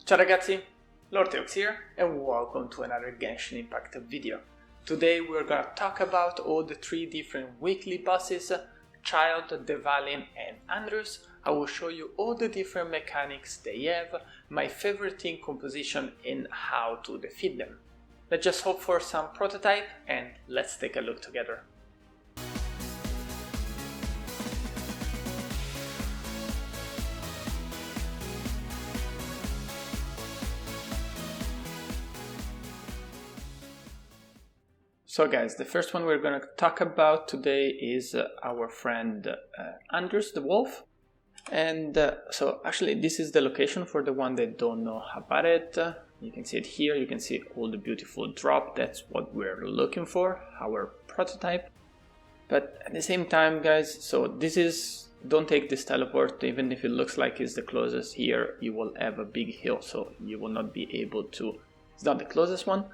Ciao ragazzi, LordTeox here and welcome to another Genshin Impact video. Today we're gonna talk about all the 3 different weekly bosses, Childe, Dvalin and Andrius. I will show you all the different mechanics they have, my favorite team composition and how to defeat them. Let's just hope for some prototype and let's take a look together. So guys, the first one we're going to talk about today is our friend Andrius the Wolf. And so actually this is the location for the one that don't know about it. You can see it here, you can see all the beautiful drop, that's what we're looking for, our prototype. But at the same time guys, so this is, don't take this teleport, even if it looks like it's the closest here, you will have a big hill, so you will not be able to, it's not the closest one.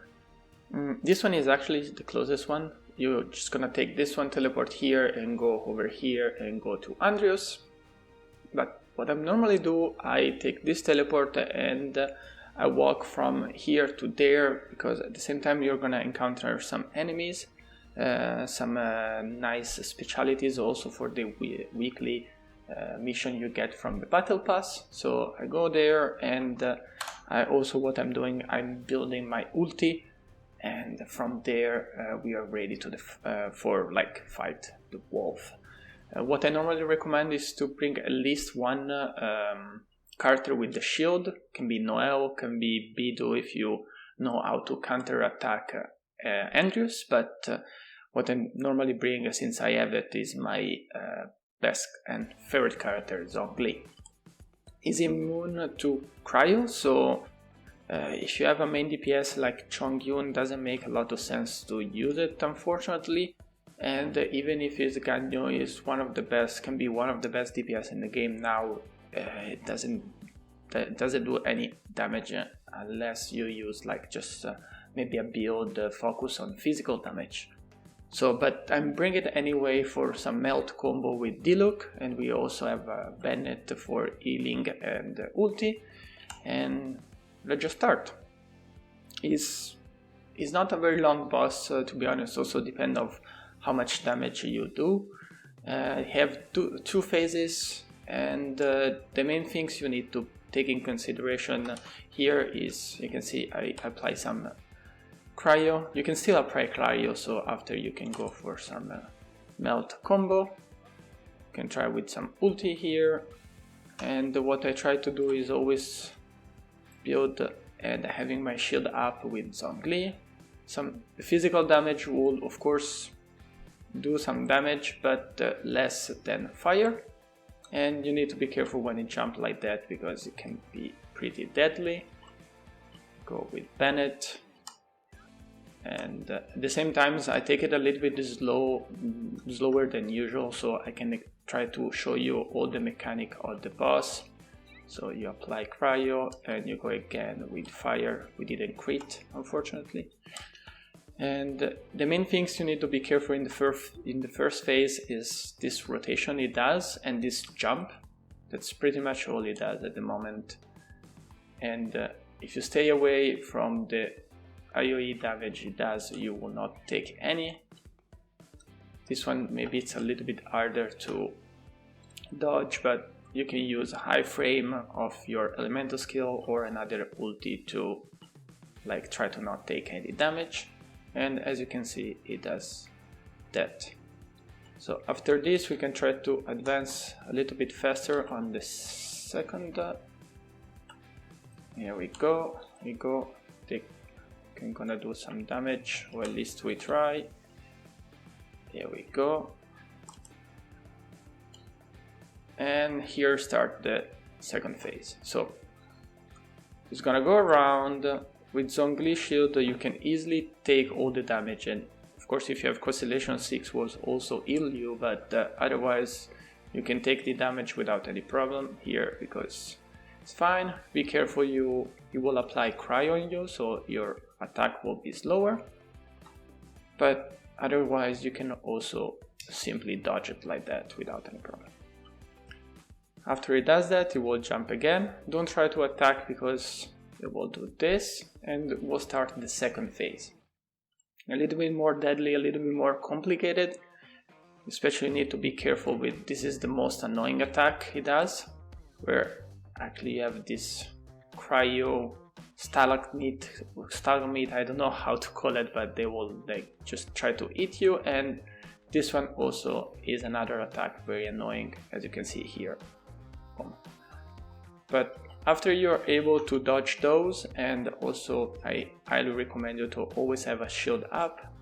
This one is actually the closest one. You're just gonna take this one, teleport here and go over here and go to Andrius. But what I normally do, I take this teleport and I walk from here to there, because at the same time you're gonna encounter some enemies, some nice specialities also for the weekly mission you get from the battle pass. So I go there and I also, what I'm doing, I'm building my ulti. And from there we are ready to fight the wolf. What I normally recommend is to bring at least one character with the shield. Can be Noel, can be Bidu if you know how to counter attack Andrius. But what I normally bring, since I have it, is my best and favorite character, Zhongli. He's immune to cryo, so if you have a main DPS like Chongyun, doesn't make a lot of sense to use it, unfortunately. And even if his Ganyo is one of the best, can be one of the best DPS in the game now, it doesn't do any damage unless you use like just maybe a build focus on physical damage. So, but I'm bringing it anyway for some melt combo with Diluc, and we also have Bennett for healing and ulti. And let's just start. He's not a very long boss, to be honest. Also depend of how much damage you do. Have two phases, and the main things you need to take in consideration here is, you can see I apply some cryo. You can still apply cryo, so after you can go for some melt combo. You can try with some ulti here, and what I try to do is always build and having my shield up with Zhongli. Some physical damage will of course do some damage, but less than fire. And you need to be careful when you jump like that, because it can be pretty deadly. Go with Bennett. And at the same time I take it a little bit slower than usual, so I can try to show you all the mechanic of the boss. So you apply cryo and you go again with fire. We didn't crit, unfortunately. And the main things you need to be careful in the first phase is this rotation it does and this jump. That's pretty much all it does at the moment. And if you stay away from the AoE damage it does, you will not take any. This one maybe it's a little bit harder to dodge, but you can use a high frame of your elemental skill or another ulti to like try to not take any damage. And as you can see, it does that. So after this we can try to advance a little bit faster on the second. Here we go. I'm gonna do some damage, or at least we try. Here we go. And here start the second phase. So it's gonna go around with Zhongli shield. You can easily take all the damage, and of course if you have Constellation 6 will also heal you, but otherwise you can take the damage without any problem here, because it's fine. Be careful, you will apply cryo on you, so your attack will be slower, but otherwise you can also simply dodge it like that without any problem. After it does that, it will jump again. Don't try to attack because They will do this, and we'll start the second phase. A little bit more deadly, a little bit more complicated. Especially need to be careful with, this is the most annoying attack he does, where actually you have this cryo stalagmite, I don't know how to call it, but they will like just try to eat you. And this one also is another attack, very annoying, as you can see here. But after you're able to dodge those, and also I highly recommend you to always have a shield up.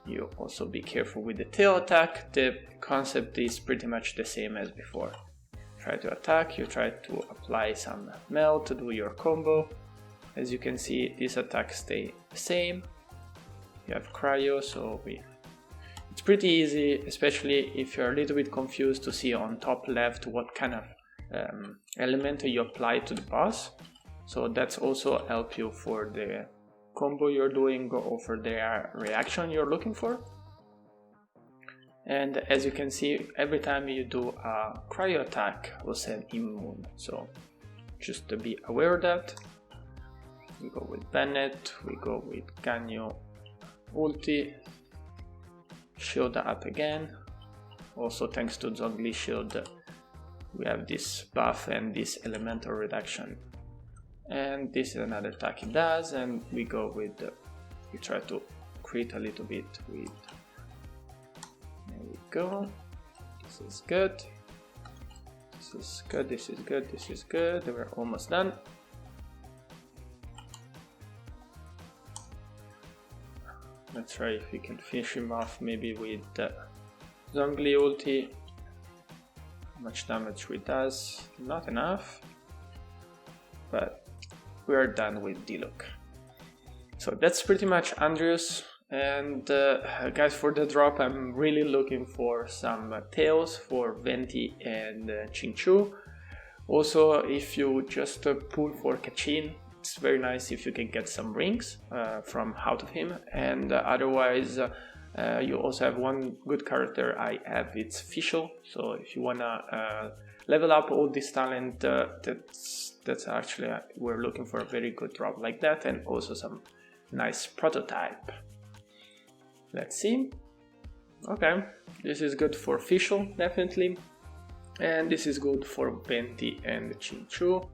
You also be careful with the tail attack. The concept is pretty much the same as before. Try to attack, you try to apply some melt to do your combo. As you can see, these attacks stay the same. You have cryo, so it's pretty easy, especially if you're a little bit confused, to see on top left what kind of element you apply to the boss. So that's also help you for the combo you're doing or for the reaction you're looking for. And as you can see, every time you do a cryo attack will send immune, so just to be aware of that. We go with Bennett, we go with Ganyu ulti, shield up again. Also thanks to Zhongli shield we have this buff and this elemental reduction. And this is another attack he does, and we go with, we try to crit a little bit with, there we go, this is good, this is good, this is good, this is good, we're almost done. Let's try if we can finish him off maybe with Zhongli ulti. How much damage it does? Not enough, but we are done with Diluc. So that's pretty much Andrius. And guys, for the drop I'm really looking for some tails for Venti and Qingqiu. Also, if you just pull for Kachin, it's very nice if you can get some rings from out of him. And otherwise you also have one good character I have, it's Fischl. So if you wanna level up all this talent, that's actually we're looking for a very good drop like that, and also some nice prototype. Let's see. Okay, this is good for Fischl definitely, and this is good for Venti and Qingqiu.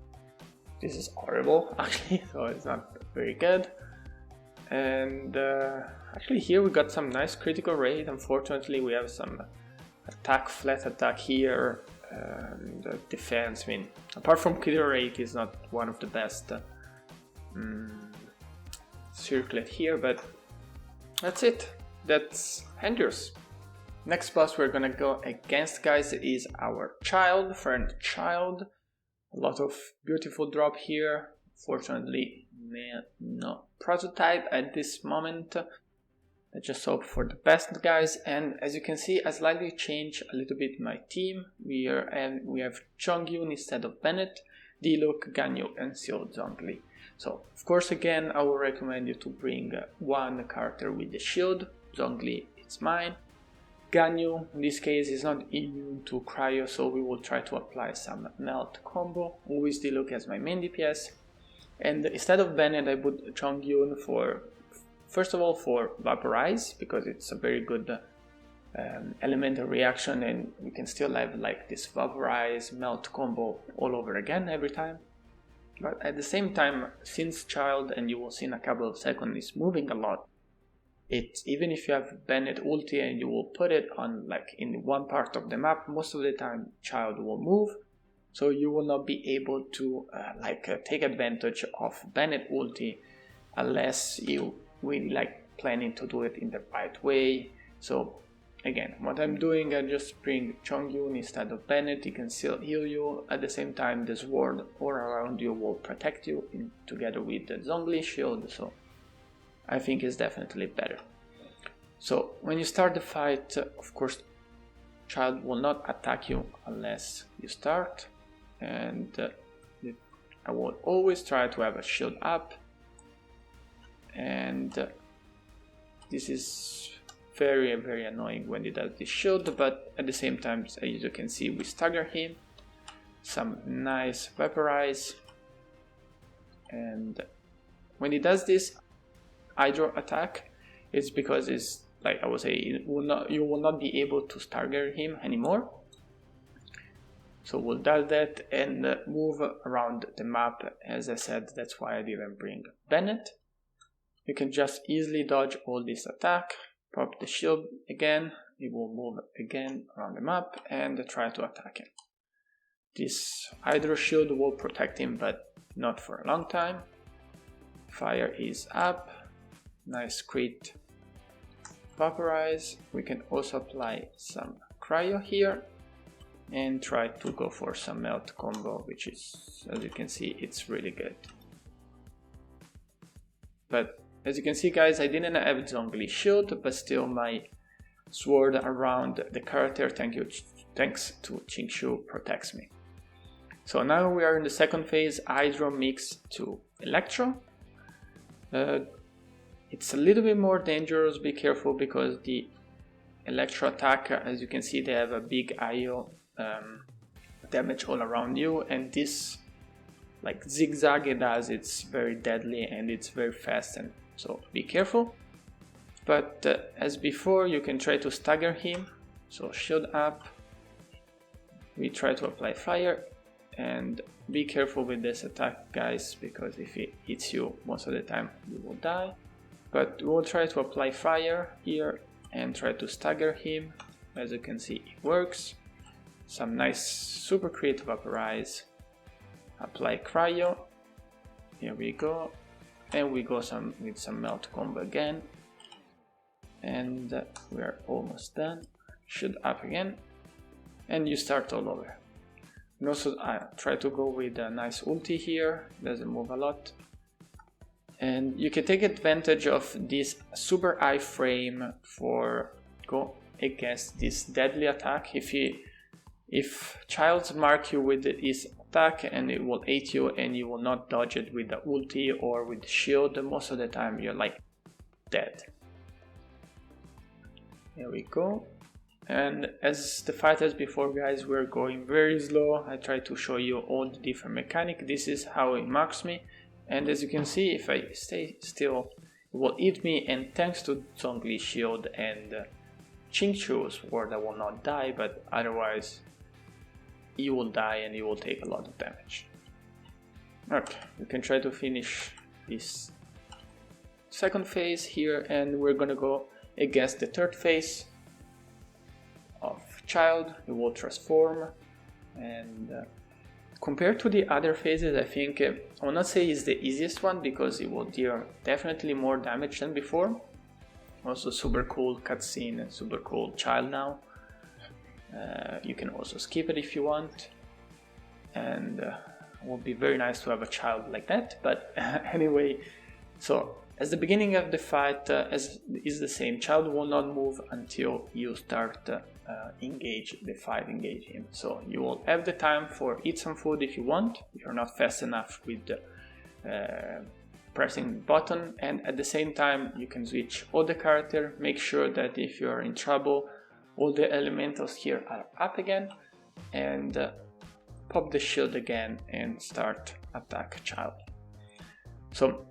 This is horrible actually, so it's not very good. And actually here we got some nice critical rate. Unfortunately we have some attack, flat attack here, and defense. I mean, apart from critical rate is not one of the best circlet here, but that's it. That's Andrius. Next boss we're gonna go against, guys, is our Childe, friend Childe. A lot of beautiful drop here. Fortunately, no prototype at this moment. I just hope for the best, guys. And as you can see, I slightly changed a little bit my team. We have Chongyun instead of Bennett, Diluc, Ganyu, and Xiao Zhongli. So, of course, again, I would recommend you to bring one character with the shield. Zhongli, it's mine. Ganyu, in this case, is not immune to cryo, so we will try to apply some melt combo. Always Diluc as my main DPS. And instead of Bennett, I put Chongyun for, first of all, for Vaporize, because it's a very good elemental reaction, and we can still have like this Vaporize melt combo all over again every time. But at the same time, since Childe, and you will see in a couple of seconds, is moving a lot, even if you have Bennett ulti and you will put it on like in one part of the map, most of the time Childe will move, so you will not be able to take advantage of Bennett ulti unless you really like planning to do it in the right way. So again, what I'm doing, I just bring Chongyun instead of Bennett. He can still heal you. At the same time, the sword all around you will protect you together with the Zhongli shield, so I think it's definitely better. So when you start the fight, of course, Childe will not attack you unless you start, and I will always try to have a shield up, and this is very, very annoying when he does this shield, but at the same time, as you can see, we stagger him, some nice Vaporize, and when he does this hydro attack, it's because it's like I would say you will not be able to stagger him anymore. So we'll do that and move around the map. As I said, that's why I didn't bring Bennett. You can just easily dodge all this attack, pop the shield again, he will move again around the map and try to attack him. This Hydro Shield will protect him, but not for a long time. Fire is up, nice crit, Vaporize. We can also apply some Cryo here and try to go for some Melt combo, which is, as you can see, it's really good. But as you can see guys, I didn't have Zhongli Shield, but still my sword around the character, thanks to Qingshu, protects me. So now we are in the second phase, Hydro mix to Electro. It's a little bit more dangerous, be careful, because the Electro attack, as you can see, they have a big IO damage all around you, and this like zigzag it does, it's very deadly and it's very fast, and so be careful. But as before, you can try to stagger him, so shield up, we try to apply fire, and be careful with this attack guys, because if it hits you most of the time you will die. But we'll try to apply fire here and try to stagger him. As you can see, it works. Some nice super crit Vaporize, apply Cryo, here we go, and we go with some Melt combo again, and we are almost done. Shield up again, and you start all over. And also I try to go with a nice ulti here, doesn't move a lot. And you can take advantage of this super high frame for go against this deadly attack. If Childe mark you with his attack and it will hit you and you will not dodge it with the ulti or with the shield, most of the time you're like dead. Here we go. And as the fight as before guys, we're going very slow. I try to show you all the different mechanics. This is how it marks me, and as you can see, if I stay still it will hit me, and thanks to Zhongli Shield and Qingshu's sword I will not die, but otherwise you will die and you will take a lot of damage. Okay, we can try to finish this second phase here, and we're gonna go against the third phase of Childe. It will transform, and compared to the other phases, I think I will not say it's the easiest one, because it will deal definitely more damage than before. Also super cool cutscene and super cool Childe now. You can also skip it if you want, and it would be very nice to have a Childe like that, but anyway, so as the beginning of the fight is the same. Childe will not move until you start engage him. So you will have the time for eat some food if you want, if you're not fast enough with pressing the button, and at the same time you can switch all the character. Make sure that if you're in trouble, all the elementals here are up again, and pop the shield again and start attack Childe. So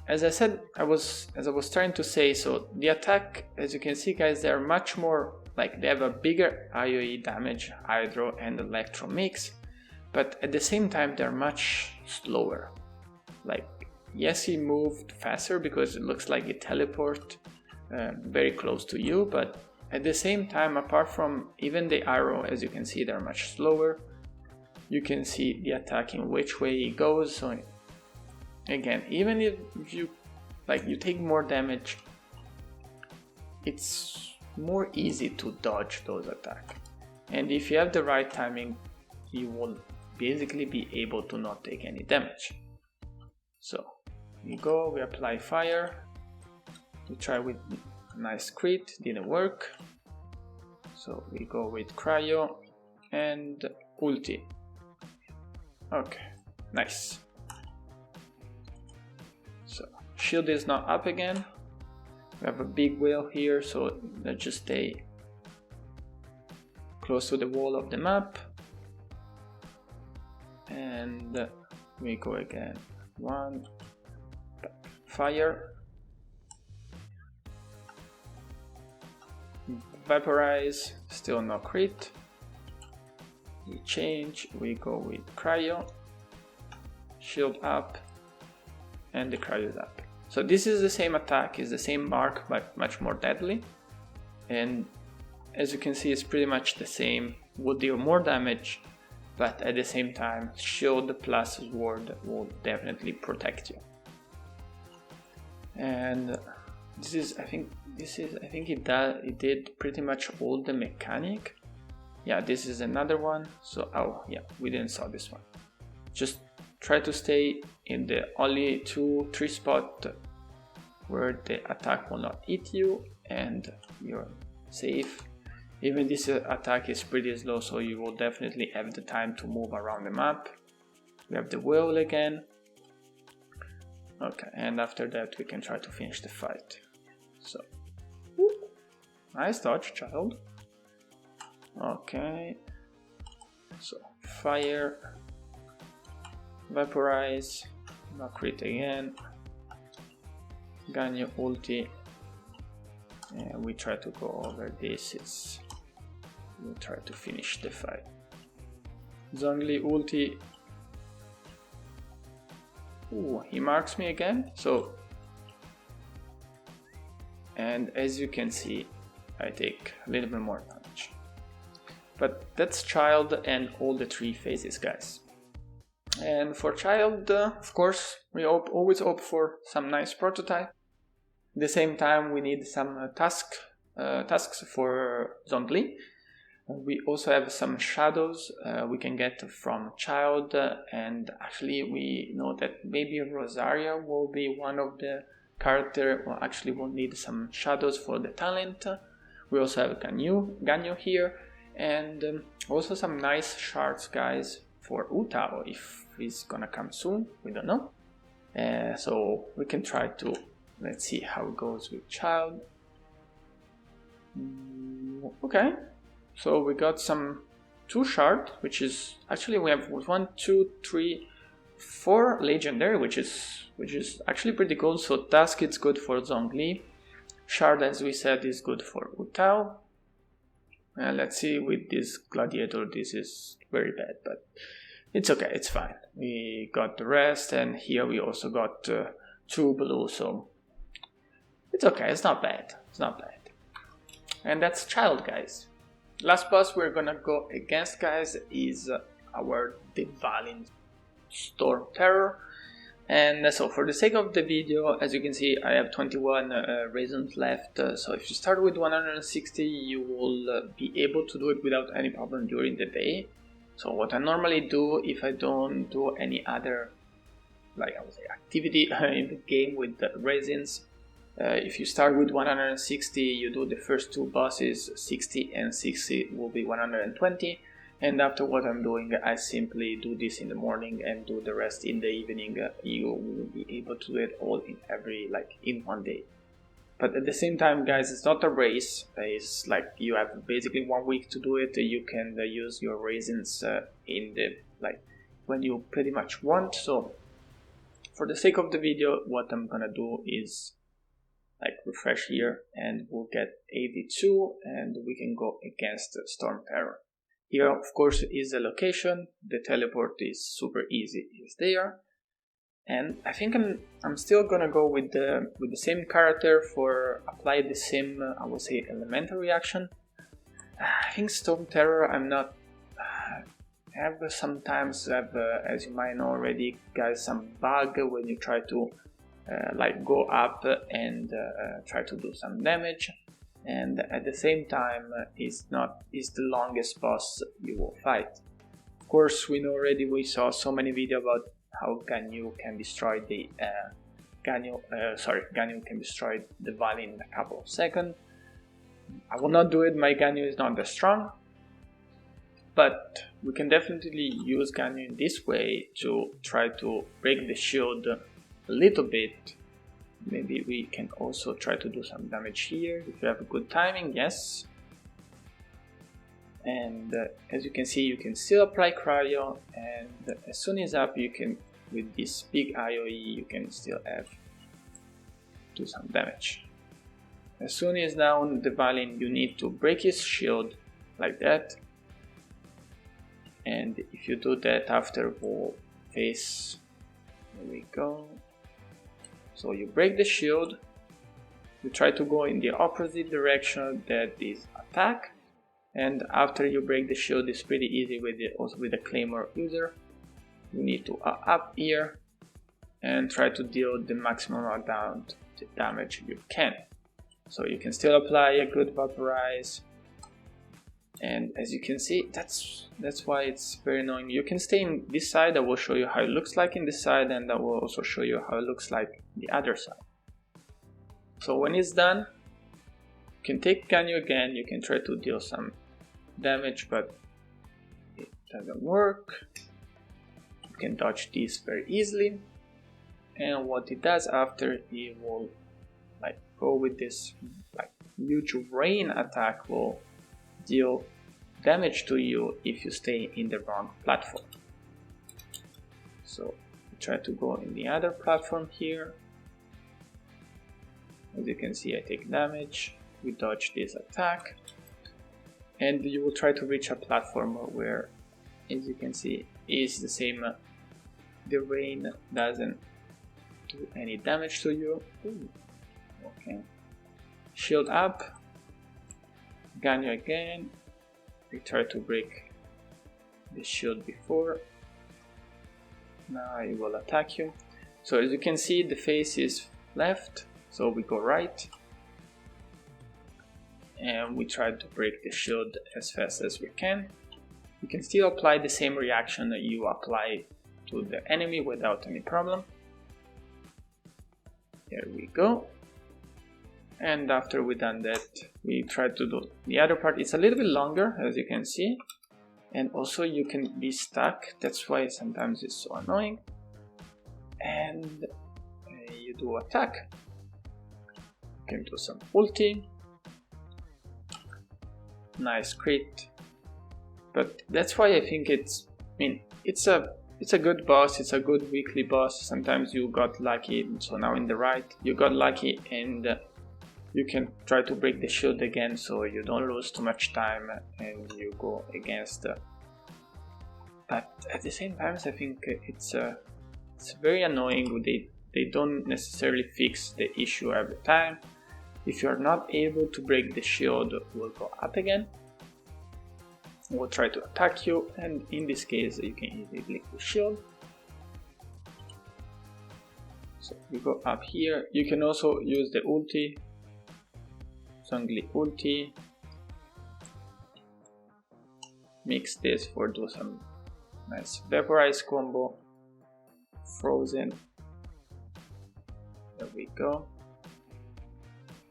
as I said, as I was trying to say, so the attack, as you can see guys, they are much more like, they have a bigger AoE damage, Hydro and Electro mix, but at the same time they're much slower. Like, yes, he moved faster because it looks like it teleports very close to you, but at the same time, apart from even the arrow, as you can see, they're much slower. You can see the attacking which way it goes. So again, even if you take more damage, it's more easy to dodge those attacks. And if you have the right timing, you will basically be able to not take any damage. So we go, we apply fire, we try with nice crit, didn't work, so we go with Cryo and ulti. Okay, nice. So shield is now up again. We have a big whale here, so let's just stay close to the wall of the map, and we go again 1, fire, vaporize, still no crit. We change, we go with cryo, shield up, and the cryo is up. So this is the same attack, is the same mark, but much more deadly. And as you can see, it's pretty much the same, will deal more damage, but at the same time, shield plus sword will definitely protect you. And this is, I think it did pretty much all the mechanic. Yeah, this is another one. So, oh yeah, we didn't saw this one. Just try to stay in the only 2-3 spot where the attack will not hit you and you're safe. Even this attack is pretty slow, so you will definitely have the time to move around the map. We have the wheel again. Okay, and after that we can try to finish the fight. So, nice dodge, Childe. Okay, so fire, vaporize, no crit again, Ganyu ulti, and we try to go over this. We'll try to finish the fight. Zhongli ulti. Ooh, he marks me again. So, and as you can see, I take a little bit more damage. But that's Childe and all the 3 phases, guys. And for Childe, of course, we always opt for some nice prototype. At the same time, we need some tasks for Zhongli. We also have some shadows we can get from Childe, and actually we know that maybe Rosaria will be one of the character, or actually will need some shadows for the talent. We also have Ganyu here, and also some nice shards, guys, for Utao, if he's gonna come soon, we don't know. So we can try to, let's see how it goes with Childe. Okay. So we got some 2 shard, which is actually we have 1, 2, 3, 4 legendary, which is actually pretty cool. So task it's good for Zhongli. Shard, as we said, is good for Utao. Let's see with this gladiator, this is very bad, but it's okay, it's fine. We got the rest, and here we also got 2 blue, so it's okay, it's not bad, it's not bad. And that's Childe, guys. Last boss we're gonna go against, guys, is our Dvalin Storm Terror. And so for the sake of the video, as you can see, I have 21 raisins left. So if you start with 160, you will be able to do it without any problem during the day. So what I normally do, if I don't do any other, like I would say, activity in the game with the raisins, if you start with 160, you do the first 2 bosses, 60 and 60 will be 120. And after what I'm doing, I simply do this in the morning and do the rest in the evening. You will be able to do it all in one day. But at the same time, guys, it's not a race. It's like you have basically 1 week to do it. You can use your raisins in the when you pretty much want. So for the sake of the video, what I'm gonna do is refresh here, and we'll get 82, and we can go against Storm Terror. Here, of course, is the location. The teleport is super easy, it's there. And I think I'm still gonna go with the same character for apply the same I would say elemental reaction. I think Storm Terror I'm not sometimes have as you might know already, guys, some bug when you try to go up and try to do some damage, and at the same time is the longest boss you will fight. Of course, we know already, we saw so many videos about how Ganyu can destroy the Ganyu can destroy the Dvalin in a couple of seconds. I will not do it, my Ganyu is not that strong, but we can definitely use Ganyu in this way to try to break the shield a little bit. Maybe we can also try to do some damage here if you have a good timing, yes. And as you can see, you can still apply cryo, and as soon as up you can with this big AoE you can still do some damage. As soon as down Dvalin, you need to break his shield like that, and if you do that after we'll face, there we go. So you break the shield, you try to go in the opposite direction that is attack, and after you break the shield it's pretty easy also with the Claymore user. You need to up here and try to deal the maximum amount of damage you can. So you can still apply a good vaporize, and as you can see, that's why it's very annoying. You can stay in this side. I will show you how it looks like in this side, and I will also show you how it looks like the other side. So when it's done, you can take Ganyu again. You can try to deal some damage, but it doesn't work. You can dodge this very easily, and what it does after, he will go with this huge rain attack, will deal damage to you if you stay in the wrong platform. So try to go in the other platform here. As you can see, I take damage, we dodge this attack, and you will try to reach a platform where, as you can see, is the same. The rain doesn't do any damage to you. Ooh. Okay. Shield up, Ganyu again. We try to break the shield before. Now I will attack you. So as you can see, the face is left, so we go right, and we try to break the shield as fast as we can. You can still apply the same reaction that you apply to the enemy without any problem. There we go. And after we done that, we try to do the other part. It's a little bit longer, as you can see, and also you can be stuck. That's why sometimes it's so annoying. And you do attack. You can do some ulti. Nice crit. But that's why I think it's a good boss. It's a good weekly boss. Sometimes you got lucky. So now in the right, you got lucky, and you can try to break the shield again, so you don't lose too much time and you go against. But at the same time, I think it's very annoying. They don't necessarily fix the issue every time. If you're not able to break the shield, we'll go up again. We'll try to attack you, and in this case, you can easily break the shield. So we go up here. You can also use the ulti. Zhongli ulti. Mix this for do some nice vaporize combo. Frozen. There we go.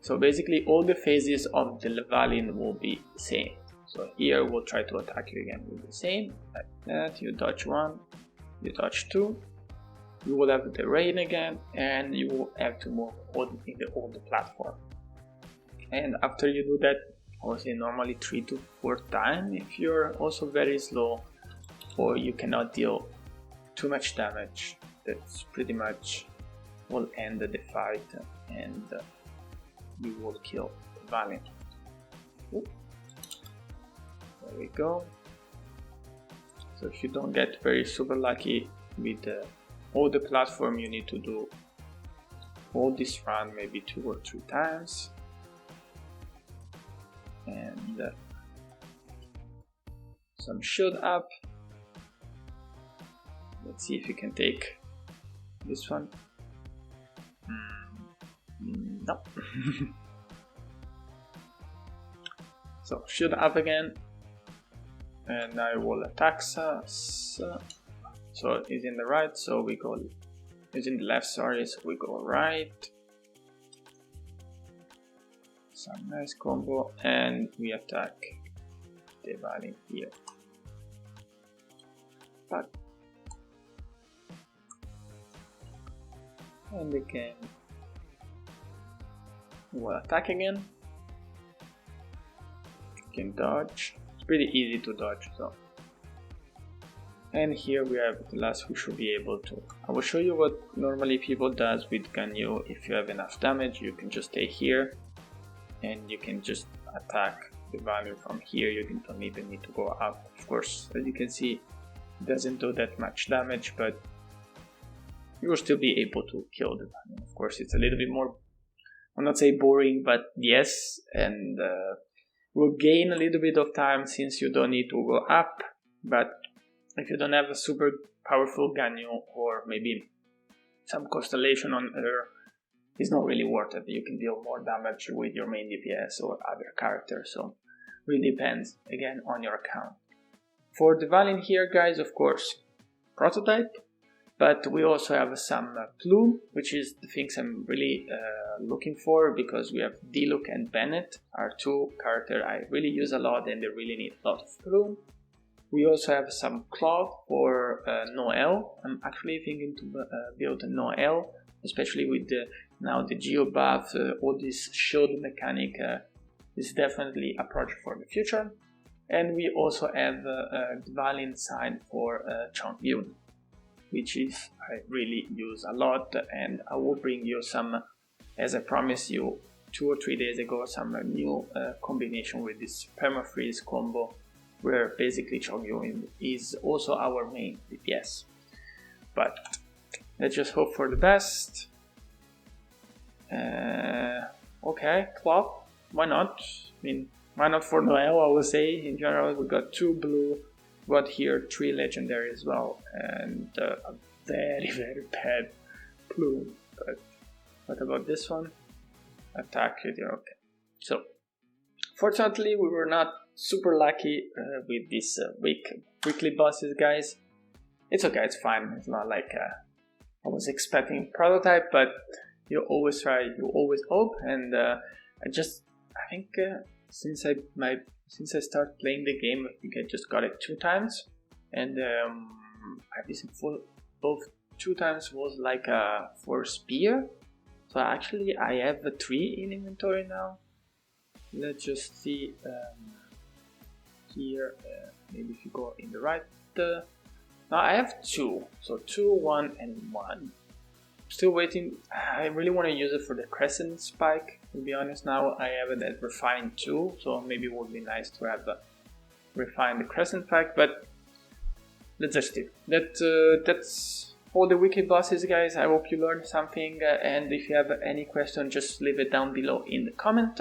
So basically all the phases of the Dvalin will be the same. So here we'll try to attack you again with the same, like that. You dodge one, you dodge two. You will have the rain again, and you will have to move in the older platform. And after you do that, I would say normally 3 to 4 times if you're also very slow or you cannot deal too much damage. That's pretty much will end the fight, and you will kill Dvalin. There we go. So if you don't get very super lucky with all the platform, you need to do all this run maybe 2 or 3 times. And some shield up. Let's see if you can take this one. No. So shield up again, and I will attack us. So he's in the right, so we go. He's in the left, sorry, so we go right. Some nice combo, and we attack Dvalin here. But and again, we'll attack again. You can dodge. It's pretty easy to dodge, so And here we have the last. We should be able to. I will show you what normally people does with Ganyu. If you have enough damage, you can just stay here, and you can just attack the value from here. You don't even need to go up. Of course, as you can see, it doesn't do that much damage, but you will still be able to kill the value. Of course, it's a little bit more, I'll not say boring, but yes, and will gain a little bit of time since you don't need to go up. But if you don't have a super powerful Ganyu or maybe some constellation on her, it's not really worth it. You can deal more damage with your main DPS or other characters, so really depends again on your account. For Dvalin here, guys, of course, prototype, but we also have some Plume, which is the things I'm really looking for, because we have Diluc and Bennett are two characters I really use a lot and they really need a lot of Plume. We also have some Claw for Noel. I'm actually thinking to build a Noel, especially with now the Geo buff, all this shield mechanic is definitely a project for the future. And we also have Dvalin side for Chongyun, which is I really use a lot, and I will bring you some, as I promised you 2 or 3 days ago, some new combination with this permafreeze combo, where basically Chongyun is also our main DPS. But let's just hope for the best. Okay, Claw, why not? I mean, why not for Noel, I would say. In general, we got 2 blue, got here 3 legendary as well, and a very, very bad Plume. But what about this one? Attack it, okay. So, fortunately, we were not super lucky with these weekly bosses, guys. It's okay, it's fine. It's not like I was expecting prototype, but you always try, you always hope, and I think since I started playing the game, I think I just got it 2 times, and I think both 2 times was like for spear. So actually I have 3 in inventory now. Let's just see here, maybe if you go in the right. Now I have 2, so 2, 1, and 1. Still waiting. I really want to use it for the crescent spike, to be honest. Now I have it at refined 2, so maybe it would be nice to have refined the crescent spike, but let's just do that's all the weekly bosses, guys. I hope you learned something, and if you have any question, just leave it down below in the comment.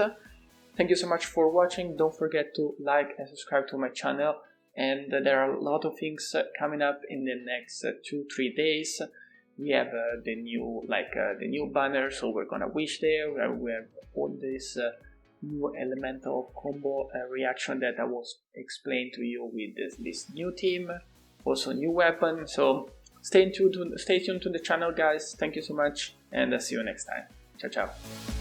Thank you so much for watching. Don't forget to like and subscribe to my channel, and there are a lot of things coming up in the next 2-3 days. We have the new banner, so we're gonna wish there. We have all this new elemental combo reaction that I was explained to you with this new team, also new weapon. So stay tuned to the channel, guys. Thank you so much, and see you next time. Ciao, ciao.